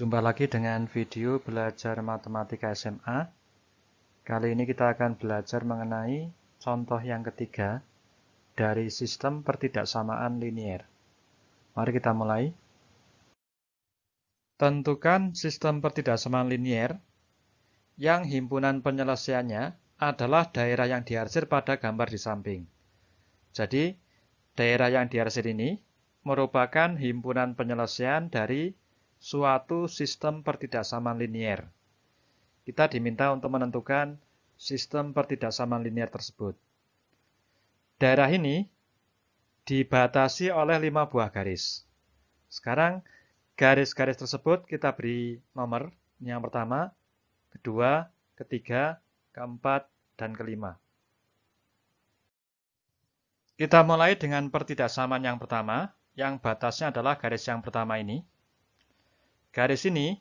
Jumpa lagi dengan video belajar matematika SMA. Kali ini kita akan belajar mengenai contoh yang ketiga dari sistem pertidaksamaan linier. Mari kita mulai. Tentukan sistem pertidaksamaan linier yang himpunan penyelesaiannya adalah daerah yang diarsir pada gambar di samping. Jadi, daerah yang diarsir ini merupakan himpunan penyelesaian dari suatu sistem pertidaksamaan linier. Kita diminta untuk menentukan sistem pertidaksamaan linier tersebut. Daerah ini dibatasi oleh 5 buah garis. Sekarang, garis-garis tersebut kita beri nomor. Yang pertama, kedua, ketiga, keempat, dan kelima. Kita mulai dengan pertidaksamaan yang pertama, yang batasnya adalah garis yang pertama ini. Garis ini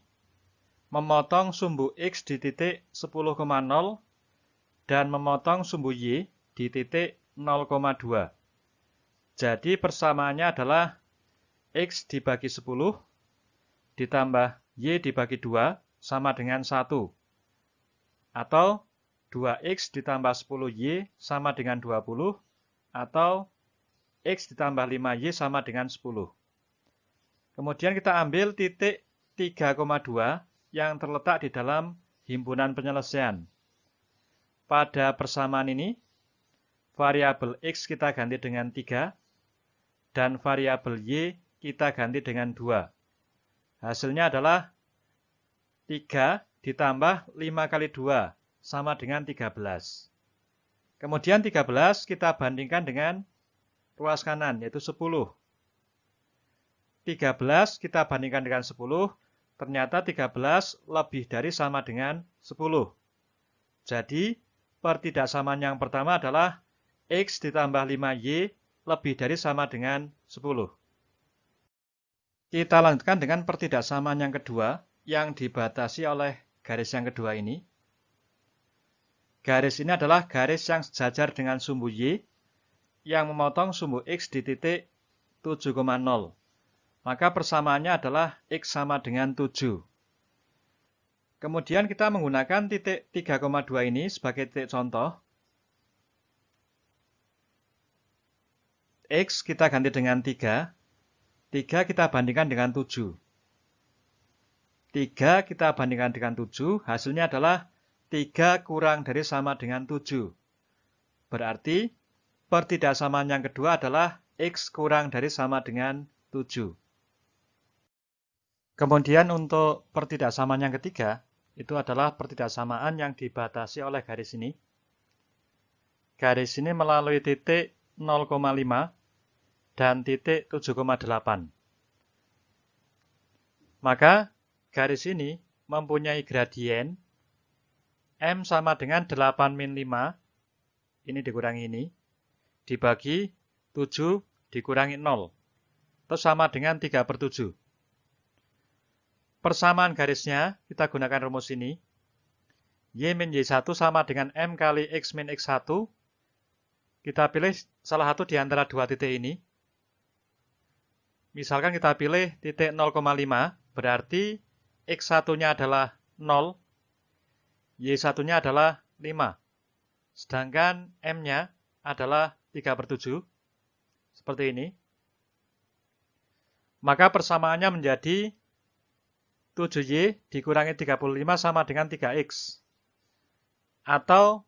memotong sumbu X di titik 10,0 dan memotong sumbu Y di titik 0,2. Jadi persamaannya adalah X dibagi 10 ditambah Y dibagi 2 sama dengan 1. Atau 2X ditambah 10Y sama dengan 20. Atau X ditambah 5Y sama dengan 10. Kemudian kita ambil titik 3,2 yang terletak di dalam himpunan penyelesaian. Pada persamaan ini, variabel X kita ganti dengan 3, dan variabel Y kita ganti dengan 2. Hasilnya adalah 3 ditambah 5 kali 2, sama dengan 13. Kemudian 13 kita bandingkan dengan ruas kanan, yaitu 10. 13 kita bandingkan dengan 10, ternyata 13 lebih dari sama dengan 10. Jadi, pertidaksamaan yang pertama adalah X ditambah 5Y lebih dari sama dengan 10. Kita lanjutkan dengan pertidaksamaan yang kedua, yang dibatasi oleh garis yang kedua ini. Garis ini adalah garis yang sejajar dengan sumbu Y, yang memotong sumbu X di titik 7,0. Maka persamaannya adalah X sama dengan 7. Kemudian kita menggunakan titik 3,2 ini sebagai titik contoh. X kita ganti dengan 3. 3 kita bandingkan dengan 7. 3 kita bandingkan dengan 7, hasilnya adalah 3 kurang dari sama dengan 7. Berarti, pertidaksamaan yang kedua adalah X kurang dari sama dengan 7. Kemudian untuk pertidaksamaan yang ketiga, itu adalah pertidaksamaan yang dibatasi oleh garis ini. Garis ini melalui titik 0,5 dan titik 7,8. Maka garis ini mempunyai gradien M sama dengan 8-5, ini dikurangi ini, dibagi 7 dikurangi 0, itu sama dengan 3/7. Persamaan garisnya, kita gunakan rumus ini. Y min Y1 sama dengan M kali X min X1. Kita pilih salah satu di antara dua titik ini. Misalkan kita pilih titik 0,5, berarti X1-nya adalah 0, Y1-nya adalah 5. Sedangkan M-nya adalah 3/7. Seperti ini. Maka persamaannya menjadi 7Y dikurangi 35 sama dengan 3X. Atau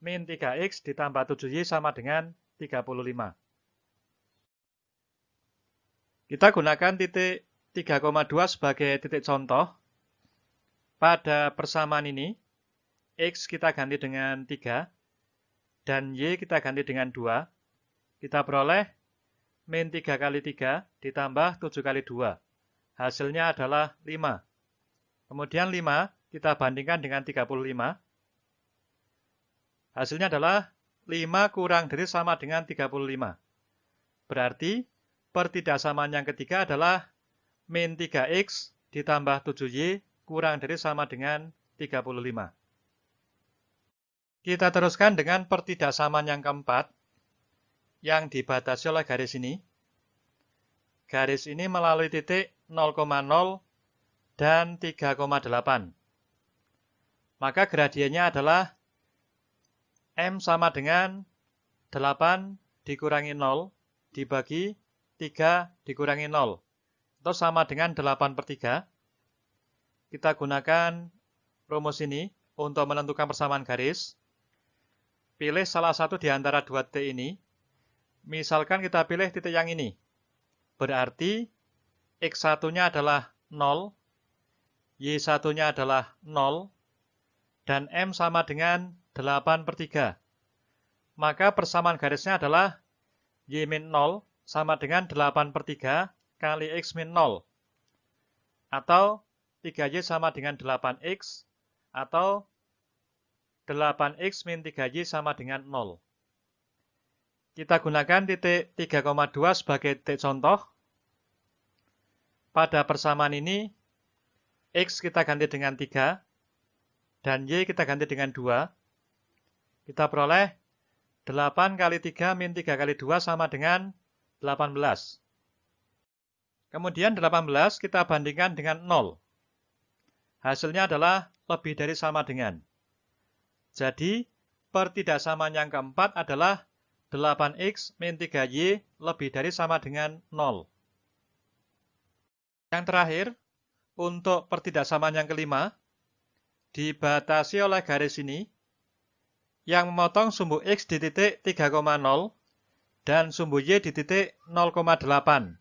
min 3X ditambah 7Y sama dengan 35. Kita gunakan titik 3,2 sebagai titik contoh. Pada persamaan ini, X kita ganti dengan 3, dan Y kita ganti dengan 2. Kita peroleh min 3 kali 3 ditambah 7 kali 2. Hasilnya adalah 5. Kemudian 5 kita bandingkan dengan 35. Hasilnya adalah 5 kurang dari sama dengan 35. Berarti pertidaksamaan yang ketiga adalah min 3X ditambah 7Y kurang dari sama dengan 35. Kita teruskan dengan pertidaksamaan yang keempat, yang dibatasi oleh garis ini. Garis ini melalui titik 0,0 dan 3,8. Maka gradiennya adalah M sama dengan 8 dikurangi 0 dibagi 3 dikurangi 0. Atau sama dengan 8/3. Kita gunakan rumus ini untuk menentukan persamaan garis. Pilih salah satu di antara dua titik ini. Misalkan kita pilih titik yang ini. Berarti X1-nya adalah 0, Y1-nya adalah 0, dan M sama dengan 8/3. Maka persamaan garisnya adalah Y-0 sama dengan 8/3 kali X-0. Atau 3Y sama dengan 8X, atau 8X min 3Y sama dengan 0. Kita gunakan titik 3,2 sebagai titik contoh. Pada persamaan ini, X kita ganti dengan 3, dan Y kita ganti dengan 2. Kita peroleh 8 kali 3 min 3 kali 2 sama dengan 18. Kemudian 18 kita bandingkan dengan 0. Hasilnya adalah lebih dari sama dengan. Jadi, pertidaksamaan yang keempat adalah 8X min 3Y lebih dari sama dengan 0. Yang terakhir, untuk pertidaksamaan yang kelima, dibatasi oleh garis ini, yang memotong sumbu X di titik 3,0 dan sumbu Y di titik 0,8.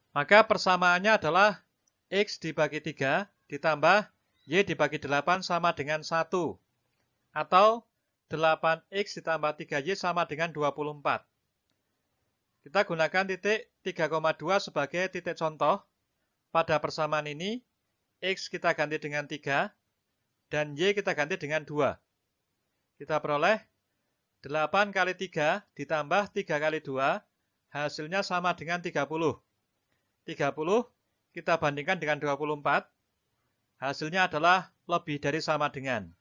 Maka persamaannya adalah X dibagi 3 ditambah Y dibagi 8 sama dengan 1. Atau 8X ditambah 3Y sama dengan 24. Kita gunakan titik 3,2 sebagai titik contoh. Pada persamaan ini, X kita ganti dengan 3, dan Y kita ganti dengan 2. Kita peroleh 8 kali 3 ditambah 3 kali 2, hasilnya sama dengan 30. 30 kita bandingkan dengan 24, hasilnya adalah lebih dari sama dengan.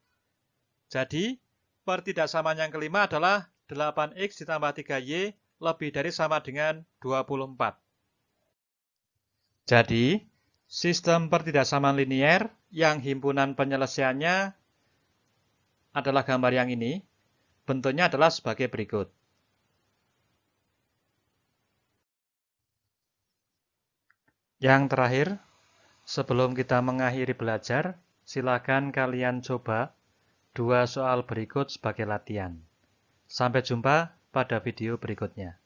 Jadi, pertidaksamaan yang kelima adalah 8X ditambah 3Y lebih dari sama dengan 24. Jadi, sistem pertidaksamaan linier yang himpunan penyelesaiannya adalah gambar yang ini. Bentuknya adalah sebagai berikut. Yang terakhir, sebelum kita mengakhiri belajar, silakan kalian coba 2 soal berikut sebagai latihan. Sampai jumpa pada video berikutnya.